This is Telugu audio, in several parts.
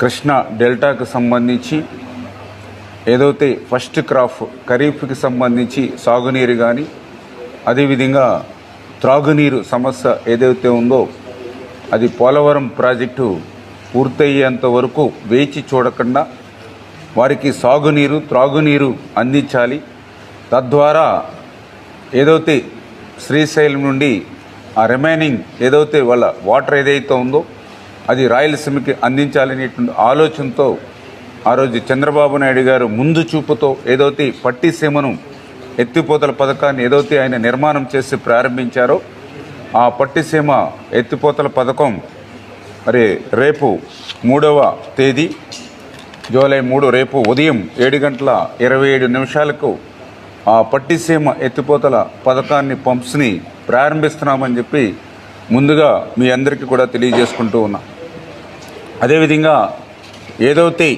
కృష్ణా డెల్టాకు సంబంధించి ఏదైతే ఫస్ట్ క్రాప్ ఖరీఫ్కి సంబంధించి సాగునీరు కానీ అదేవిధంగా త్రాగునీరు సమస్య ఏదైతే ఉందో అది పోలవరం ప్రాజెక్టు పూర్తయ్యేంత వరకు వేచి చూడకుండా వారికి సాగునీరు త్రాగునీరు అందించాలి. తద్వారా ఏదైతే శ్రీశైలం నుండి ఆ రిమైనింగ్ ఏదైతే వాళ్ళ వాటర్ ఏదైతే ఉందో అది రాయలసీమకి అందించాలనేటువంటి ఆలోచనతో ఆ రోజు చంద్రబాబు నాయుడు గారు ముందు చూపుతో ఏదైతే పట్టిసీమను ఎత్తిపోతల పథకాన్ని ఏదైతే ఆయన నిర్మాణం చేసి ప్రారంభించారో ఆ పట్టిసీమ ఎత్తిపోతల పథకం మరి రేపు 3వ తేదీ జూలై 3 రేపు ఉదయం 7:27 ఆ పట్టిసీమ ఎత్తిపోతల పథకాన్ని పంప్స్ని ప్రారంభిస్తున్నామని చెప్పి ముందుగా మీ అందరికీ కూడా తెలియజేసుకుంటూ ఉన్నా. అదేవిధంగా ఏదైతే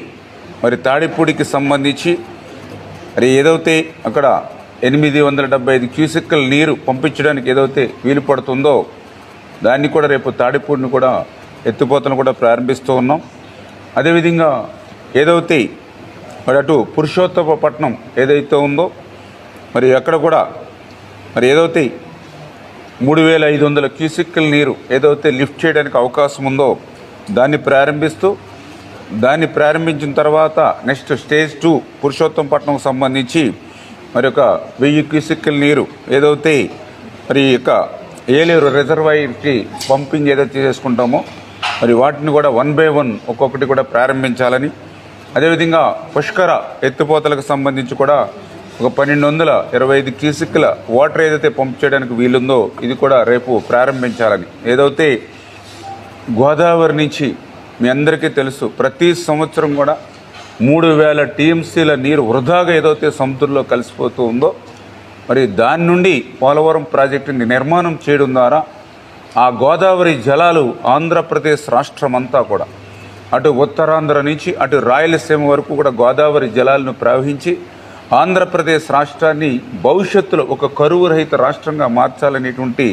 మరి తాడిపూడికి సంబంధించి మరి ఏదైతే అక్కడ 875 క్యూసెక్కుల నీరు పంపించడానికి ఏదైతే వీలు పడుతుందో దాన్ని కూడా రేపు తాడిపూడిని కూడా ఎత్తిపోతలను కూడా ప్రారంభిస్తూ ఉన్నాం. అదేవిధంగా ఏదైతే మరి అటు పురుషోత్తపట్నం ఏదైతే ఉందో మరి అక్కడ కూడా మరి ఏదైతే 3500 క్యూసెక్కుల నీరు ఏదైతే లిఫ్ట్ చేయడానికి అవకాశం ఉందో దాన్ని ప్రారంభించిన తర్వాత నెక్స్ట్ స్టేజ్ 2 పురుషోత్తపట్నంకు సంబంధించి మరి ఒక 1000 క్యూసెక్కుల నీరు ఏదైతే మరి యొక్క ఏలేరు రిజర్వాయర్కి పంపింగ్ ఏదైతే చేసుకుంటామో మరి వాటిని కూడా 1 by 1 ఒక్కొక్కటి కూడా ప్రారంభించాలని, అదేవిధంగా పుష్కర ఎత్తిపోతలకు సంబంధించి కూడా ఒక 1225 క్యూసెక్కుల వాటర్ ఏదైతే పంప్ చేయడానికి వీలుందో ఇది కూడా రేపు ప్రారంభించాలని. ఏదైతే గోదావరి నుంచి మీ అందరికీ తెలుసు ప్రతి సంవత్సరం కూడా 3000 టీఎంసీల నీరు వృధాగా ఏదైతే సముద్రంలో కలిసిపోతూ ఉందో మరి దాని నుండి పోలవరం ప్రాజెక్టుని నిర్మాణం చేయడం ద్వారా ఆ గోదావరి జలాలు ఆంధ్రప్రదేశ్ రాష్ట్రం అంతా కూడా అటు ఉత్తరాంధ్ర నుంచి అటు రాయలసీమ వరకు కూడా గోదావరి జలాలను ప్రవహించి ఆంధ్రప్రదేశ్ రాష్ట్రాన్ని భవిష్యత్తులో ఒక కరువు రహిత రాష్ట్రంగా మార్చాలనేటువంటి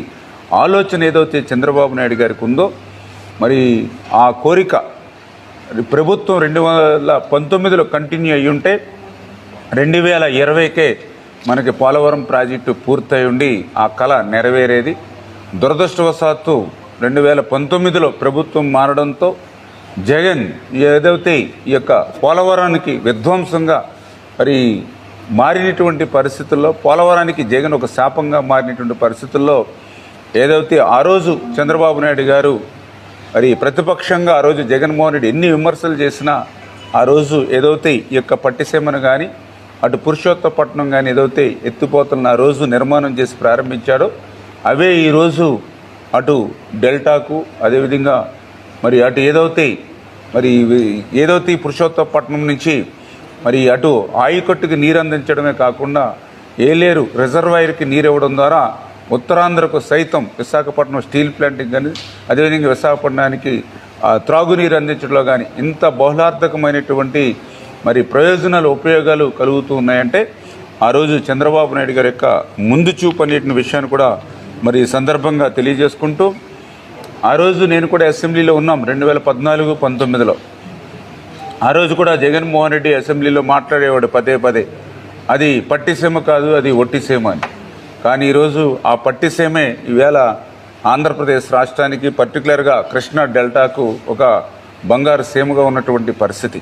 ఆలోచన ఏదైతే చంద్రబాబు నాయుడు గారికి ఉందో మరి ఆ కోరిక ప్రభుత్వం 2019లో కంటిన్యూ అయ్యి ఉంటే 2020కే మనకి పోలవరం ప్రాజెక్టు పూర్తయి ఉండి ఆ కళ నెరవేరేది. దురదృష్టవశాత్తు 2019లో ప్రభుత్వం మారడంతో జగన్ ఏదైతే ఈ యొక్క పోలవరానికి విధ్వంసంగా మరి మారినటువంటి పరిస్థితుల్లో పోలవరానికి జగన్ ఒక శాపంగా మారినటువంటి పరిస్థితుల్లో ఏదైతే ఆ రోజు చంద్రబాబు నాయుడు గారు మరి ప్రతిపక్షంగా ఆ రోజు జగన్మోహన్ రెడ్డి ఎన్ని విమర్శలు చేసినా ఆ రోజు ఏదైతే ఈ యొక్క పట్టిసీమను కానీ అటు పురుషోత్తపట్నం కానీ ఏదైతే ఎత్తిపోతలను ఆ రోజు నిర్మాణం చేసి ప్రారంభించాడో అవే ఈరోజు అటు డెల్టాకు అదేవిధంగా మరి అటు ఏదైతే పురుషోత్తపట్నం నుంచి మరి అటు ఆయకట్టుకి నీరు అందించడమే కాకుండా ఏలేరు రిజర్వాయర్కి నీరు ఇవ్వడం ద్వారా ఉత్తరాంధ్రకు సైతం విశాఖపట్నం స్టీల్ ప్లాంట్కి కానీ అదేవిధంగా విశాఖపట్నానికి త్రాగునీరు అందించడంలో కానీ ఇంత బహుళార్థకమైనటువంటి మరి ఉపయోగాలు కలుగుతూ ఉన్నాయంటే ఆ రోజు చంద్రబాబు నాయుడు గారి యొక్క ముందు చూపు అనేటువంటి విషయాన్ని కూడా మరి సందర్భంగా తెలియజేసుకుంటూ ఆ రోజు నేను కూడా అసెంబ్లీలో ఉన్నాం 2014-19లో. ఆ రోజు కూడా జగన్మోహన్ రెడ్డి అసెంబ్లీలో మాట్లాడేవాడు పదే అది పట్టిసీమ కాదు అది ఒట్టిసీమ అని. కానీ ఈరోజు ఆ పట్టిసీమే ఈవేళ ఆంధ్రప్రదేశ్ రాష్ట్రానికి పర్టికులర్గా కృష్ణా డెల్టాకు ఒక బంగారు సీమగా ఉన్నటువంటి పరిస్థితి.